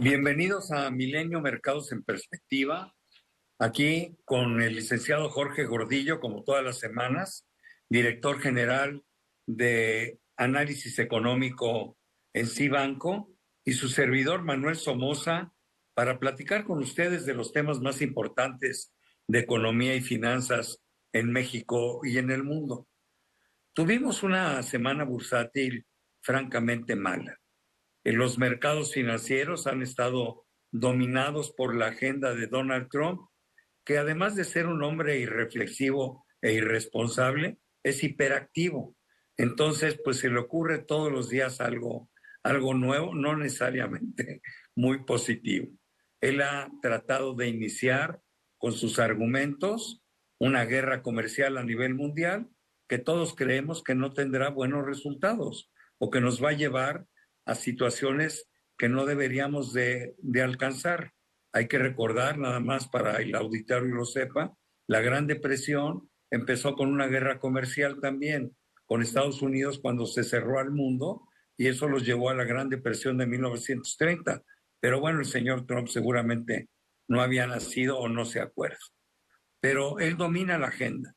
Bienvenidos a Milenio Mercados en Perspectiva, aquí con el licenciado Jorge Gordillo, como todas las semanas, director general de Análisis Económico en Cibanco, y su servidor Manuel Somoza, para platicar con ustedes de los temas más importantes de economía y finanzas en México y en el mundo. Tuvimos una semana bursátil francamente mala. Los mercados financieros han estado dominados por la agenda de Donald Trump, que además de ser un hombre irreflexivo e irresponsable, es hiperactivo. Entonces, pues se le ocurre todos los días algo nuevo, no necesariamente muy positivo. Él ha tratado de iniciar con sus argumentos una guerra comercial a nivel mundial que todos creemos que no tendrá buenos resultados o que nos va a llevar a situaciones que no deberíamos de alcanzar. Hay que recordar, nada más para el auditorio lo sepa, la Gran Depresión empezó con una guerra comercial también con Estados Unidos cuando se cerró al mundo, y eso los llevó a la Gran Depresión de 1930. Pero bueno, el señor Trump seguramente no había nacido o no se acuerda. Pero él domina la agenda,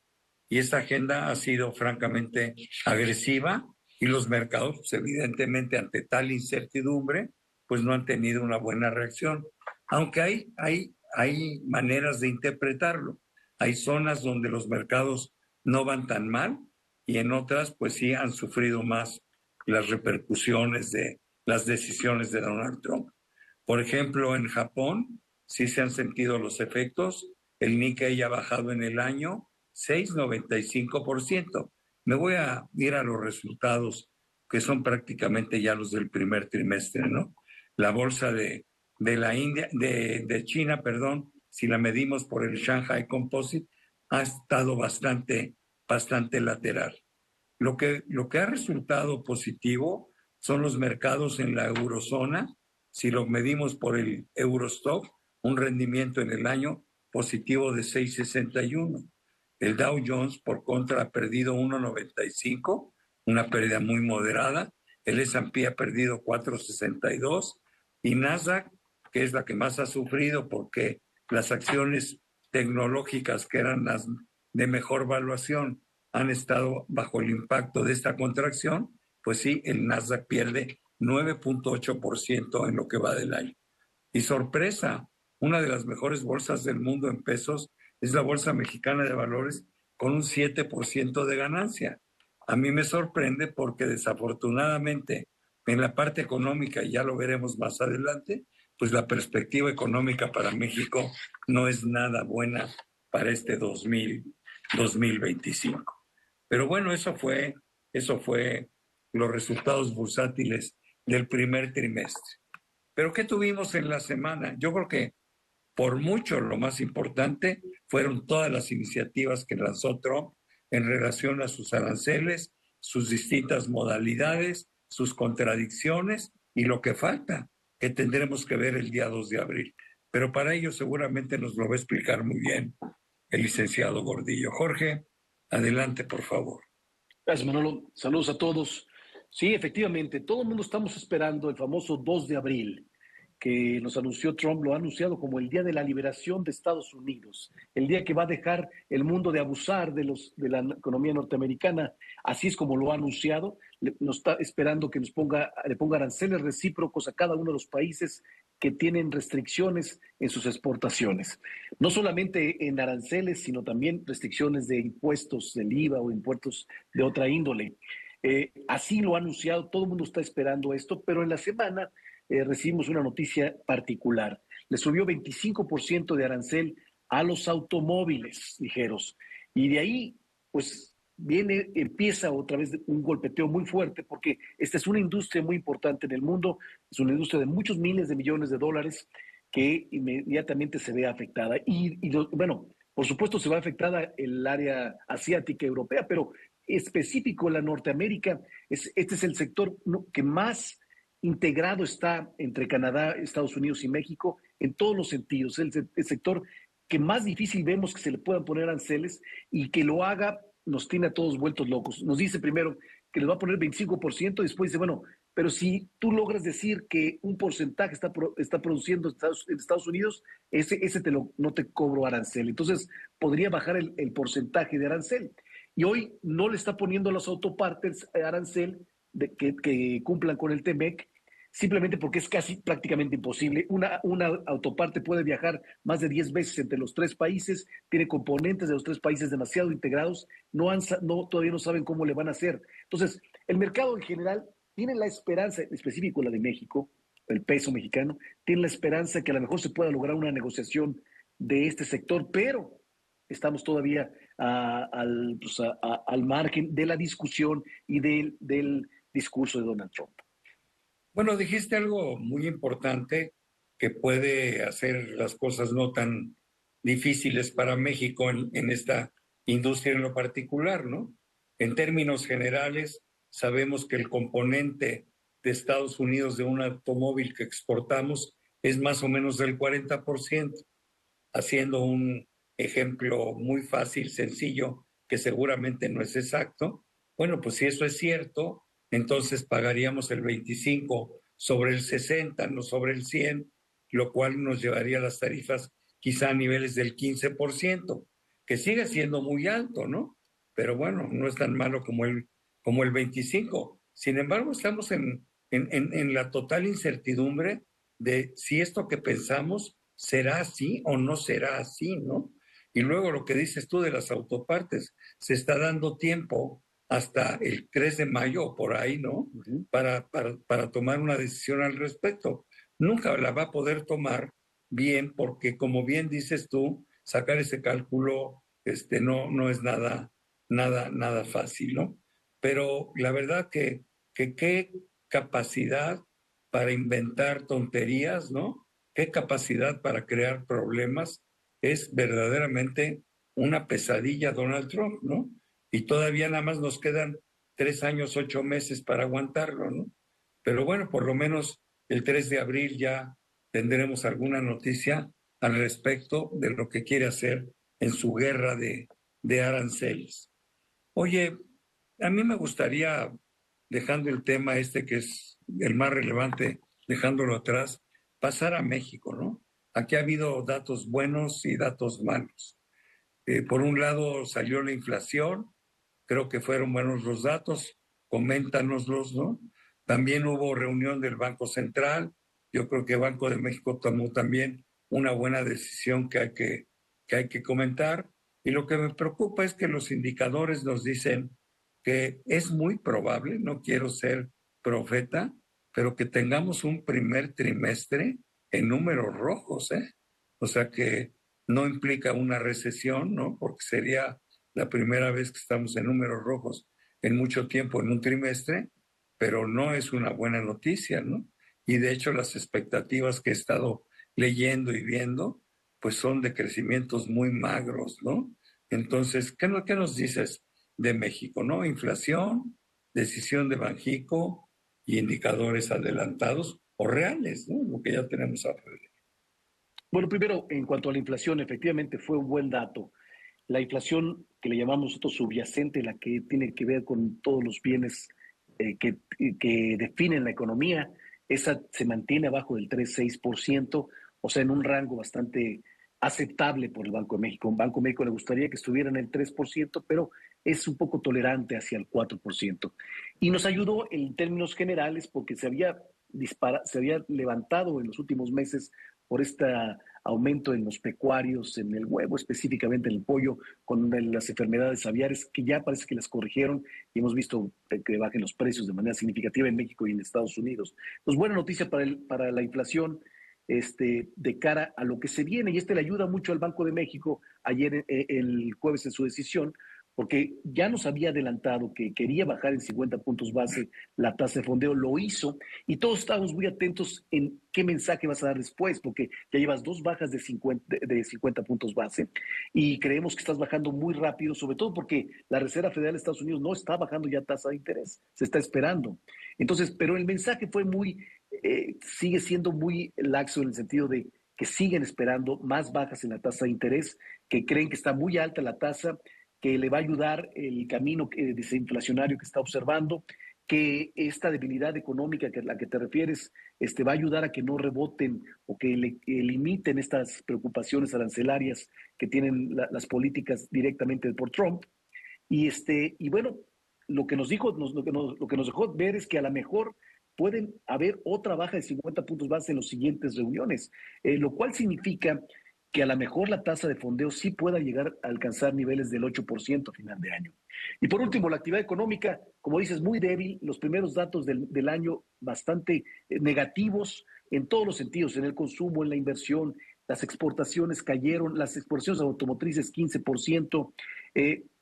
y esta agenda ha sido francamente agresiva, y los mercados, pues, evidentemente, ante tal incertidumbre, pues no han tenido una buena reacción. Aunque hay maneras de interpretarlo. Hay zonas donde los mercados no van tan mal, y en otras, pues sí han sufrido más las repercusiones de las decisiones de Donald Trump. Por ejemplo, en Japón sí se han sentido los efectos. El Nikkei ha bajado en el año 6,95%. Me voy a ir a los resultados que son prácticamente ya los del primer trimestre, ¿no? La bolsa de la India, de China, perdón, si la medimos por el Shanghai Composite, ha estado bastante lateral. Lo que ha resultado positivo son los mercados en la eurozona. Si lo medimos por el Eurostock, un rendimiento en el año positivo de 6,61. El Dow Jones, por contra, ha perdido 1,95, una pérdida muy moderada. El S&P ha perdido 4,62. Y Nasdaq, que es la que más ha sufrido porque las acciones tecnológicas, que eran las de mejor valuación, han estado bajo el impacto de esta contracción, pues sí, el Nasdaq pierde 9,8% en lo que va del año. Y sorpresa, una de las mejores bolsas del mundo en pesos es la Bolsa Mexicana de Valores, con un 7% de ganancia. A mí me sorprende porque desafortunadamente en la parte económica, y ya lo veremos más adelante, pues la perspectiva económica para México no es nada buena para este 2025. Pero bueno, eso fue los resultados bursátiles del primer trimestre. Pero ¿qué tuvimos en la semana? Yo creo que por mucho lo más importante fueron todas las iniciativas que lanzó Trump en relación a sus aranceles, sus distintas modalidades, sus contradicciones y lo que falta, que tendremos que ver el día 2 de abril. Pero para ello seguramente nos lo va a explicar muy bien el licenciado Gordillo. Jorge, adelante, por favor. Gracias, Manolo. Saludos a todos. Sí, efectivamente, todo el mundo estamos esperando el famoso 2 de abril, que nos anunció Trump, lo ha anunciado como el día de la liberación de Estados Unidos, el día que va a dejar el mundo de abusar de la economía norteamericana. Así es como lo ha anunciado. Nos está esperando que le ponga aranceles recíprocos a cada uno de los países que tienen restricciones en sus exportaciones. No solamente en aranceles, sino también restricciones de impuestos del IVA o impuestos de otra índole. Así lo ha anunciado, todo el mundo está esperando esto, pero en la semana recibimos una noticia particular. Le subió 25% de arancel a los automóviles ligeros. Y de ahí, pues, empieza otra vez un golpeteo muy fuerte, porque esta es una industria muy importante en el mundo, es una industria de muchos miles de millones de dólares que inmediatamente se ve afectada. Bueno, por supuesto se va afectada el área asiática, europea, pero específico la Norteamérica, este es el sector que más integrado está entre Canadá, Estados Unidos y México en todos los sentidos. Es el sector que más difícil vemos que se le puedan poner aranceles, y que lo haga nos tiene a todos vueltos locos. Nos dice primero que les va a poner 25%, y después dice, bueno, pero si tú logras decir que un porcentaje está produciendo en Estados Unidos, ese no te cobro arancel. Entonces, podría bajar el porcentaje de arancel. Y hoy no le está poniendo a los autopartes arancel que cumplan con el TEMEC, simplemente porque es casi prácticamente imposible. Una autoparte puede viajar más de 10 veces entre los tres países, tiene componentes de los tres países demasiado integrados, todavía no saben cómo le van a hacer. Entonces, el mercado en general tiene la esperanza, en específico la de México, el peso mexicano, tiene la esperanza que a lo mejor se pueda lograr una negociación de este sector, pero estamos todavía al margen de la discusión y del discurso de Donald Trump. Bueno, dijiste algo muy importante que puede hacer las cosas no tan difíciles para México en esta industria en lo particular, ¿no? En términos generales, sabemos que el componente de Estados Unidos de un automóvil que exportamos es más o menos del 40%, haciendo un ejemplo muy fácil, sencillo, que seguramente no es exacto. Bueno, pues si eso es cierto, entonces pagaríamos el 25 sobre el 60, no sobre el 100, lo cual nos llevaría a las tarifas quizá a niveles del 15%, que sigue siendo muy alto, ¿no? Pero bueno, no es tan malo como el 25. Sin embargo, estamos en la total incertidumbre de si esto que pensamos será así o no será así, ¿no? Y luego lo que dices tú de las autopartes, se está dando tiempo hasta el 3 de mayo, por ahí, ¿no? Para tomar una decisión al respecto. Nunca la va a poder tomar bien porque, como bien dices tú, sacar ese cálculo no es nada fácil, ¿no? Pero la verdad que qué capacidad para inventar tonterías, ¿no? Qué capacidad para crear problemas. Es verdaderamente una pesadilla Donald Trump, ¿no? Y todavía nada más nos quedan 3 años, 8 meses para aguantarlo, ¿no? Pero bueno, por lo menos el 3 de abril ya tendremos alguna noticia al respecto de lo que quiere hacer en su guerra de aranceles. Oye, a mí me gustaría, dejando el tema que es el más relevante, dejándolo atrás, pasar a México, ¿no? Aquí ha habido datos buenos y datos malos. Por un lado salió la inflación, creo que fueron buenos los datos, coméntanoslos, ¿no? También hubo reunión del Banco Central, yo creo que Banco de México tomó también una buena decisión que hay que comentar. Y lo que me preocupa es que los indicadores nos dicen que es muy probable, no quiero ser profeta, pero que tengamos un primer trimestre en números rojos, ¿eh? O sea que no implica una recesión, ¿no? Porque sería la primera vez que estamos en números rojos en mucho tiempo en un trimestre, pero no es una buena noticia, ¿no? Y de hecho las expectativas que he estado leyendo y viendo, pues son de crecimientos muy magros, ¿no? Entonces, qué nos dices de México, ¿no? Inflación, decisión de Banjico y indicadores adelantados o reales, ¿no? Lo que ya tenemos a febrero. Bueno, primero, en cuanto a la inflación, efectivamente fue un buen dato. La inflación que le llamamos nosotros subyacente, la que tiene que ver con todos los bienes que definen la economía, esa se mantiene abajo del 3,6%, o sea, en un rango bastante aceptable por el Banco de México. Un Banco de México le gustaría que estuviera en el 3%, pero es un poco tolerante hacia el 4%. Y nos ayudó en términos generales porque se había levantado en los últimos meses por este aumento en los pecuarios, en el huevo, específicamente en el pollo, con las enfermedades aviares, que ya parece que las corrigieron y hemos visto que bajen los precios de manera significativa en México y en Estados Unidos. Pues buena noticia para la inflación de cara a lo que se viene, y le ayuda mucho al Banco de México ayer, el jueves, en su decisión, porque ya nos había adelantado que quería bajar en 50 puntos base la tasa de fondeo, lo hizo, y todos estábamos muy atentos en qué mensaje vas a dar después, porque ya llevas dos bajas de 50 puntos base, y creemos que estás bajando muy rápido, sobre todo porque la Reserva Federal de Estados Unidos no está bajando ya tasa de interés, se está esperando. Entonces, pero el mensaje fue sigue siendo muy laxo en el sentido de que siguen esperando más bajas en la tasa de interés, que creen que está muy alta la tasa, que le va a ayudar el camino desinflacionario que está observando, que esta debilidad económica a la que te refieres va a ayudar a que no reboten o que limiten estas preocupaciones arancelarias que tienen las políticas directamente por Trump. Y bueno, lo que nos dejó ver es que a lo mejor pueden haber otra baja de 50 puntos base en las siguientes reuniones, lo cual significa que a lo mejor la tasa de fondeo sí pueda llegar a alcanzar niveles del 8% a final de año. Y por último, la actividad económica, como dices, muy débil, los primeros datos del año bastante negativos en todos los sentidos, en el consumo, en la inversión, las exportaciones cayeron, las exportaciones automotrices 15%,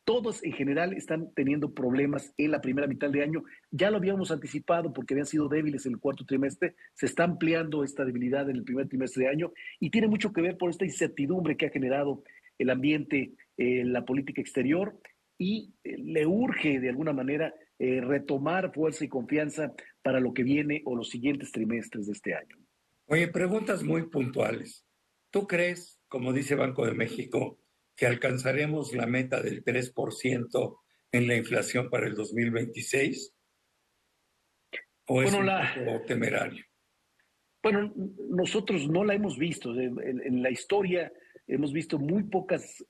todos en general están teniendo problemas en la primera mitad de año. Ya lo habíamos anticipado porque habían sido débiles en el cuarto trimestre. Se está ampliando esta debilidad en el primer trimestre de año y tiene mucho que ver por esta incertidumbre que ha generado el ambiente, la política exterior y le urge de alguna manera retomar fuerza y confianza para lo que viene o los siguientes trimestres de este año. Oye, preguntas muy puntuales. ¿Tú crees, como dice Banco de México, que alcanzaremos la meta del 3% en la inflación para el 2026? ¿O es un poco temerario? Bueno, nosotros no la hemos visto. En la historia hemos visto muy pocas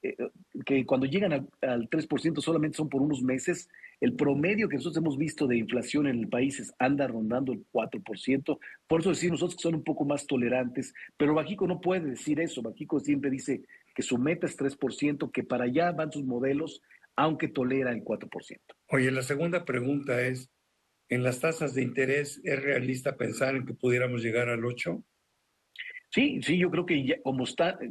que cuando llegan al 3% solamente son por unos meses. El promedio que nosotros hemos visto de inflación en el país anda rondando el 4%. Por eso decir nosotros que son un poco más tolerantes, pero Banxico no puede decir eso. Banxico siempre dice que su meta es 3%, que para allá van sus modelos, aunque tolera el 4%. Oye, la segunda pregunta es, ¿en las tasas de interés es realista pensar en que pudiéramos llegar al 8%? Sí, sí, yo creo que ya,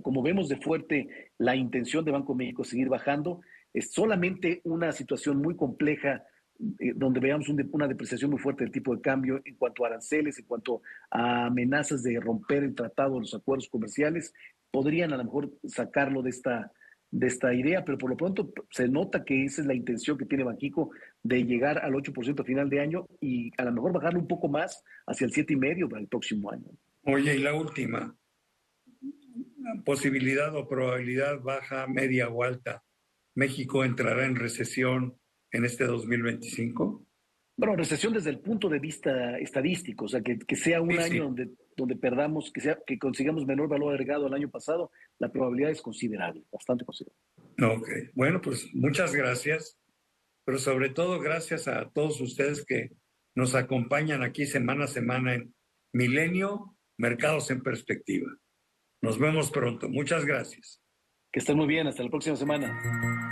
como vemos de fuerte la intención de Banco de México seguir bajando, es solamente una situación muy compleja donde veamos una depreciación muy fuerte del tipo de cambio en cuanto a aranceles, en cuanto a amenazas de romper el tratado, los acuerdos comerciales, podrían a lo mejor sacarlo de esta idea, pero por lo pronto se nota que esa es la intención que tiene Banxico de llegar al 8% a final de año y a lo mejor bajarlo un poco más hacia el 7,5% para el próximo año. Oye, y la última, posibilidad o probabilidad baja, media o alta, ¿México entrará en recesión en este 2025? Bueno, recesión desde el punto de vista estadístico, o sea, que sea un año donde perdamos, que consigamos menor valor agregado al año pasado, la probabilidad es considerable, bastante considerable. Ok, bueno, pues muchas gracias, pero sobre todo gracias a todos ustedes que nos acompañan aquí semana a semana en Milenio, Mercados en Perspectiva. Nos vemos pronto. Muchas gracias. Que estén muy bien, hasta la próxima semana.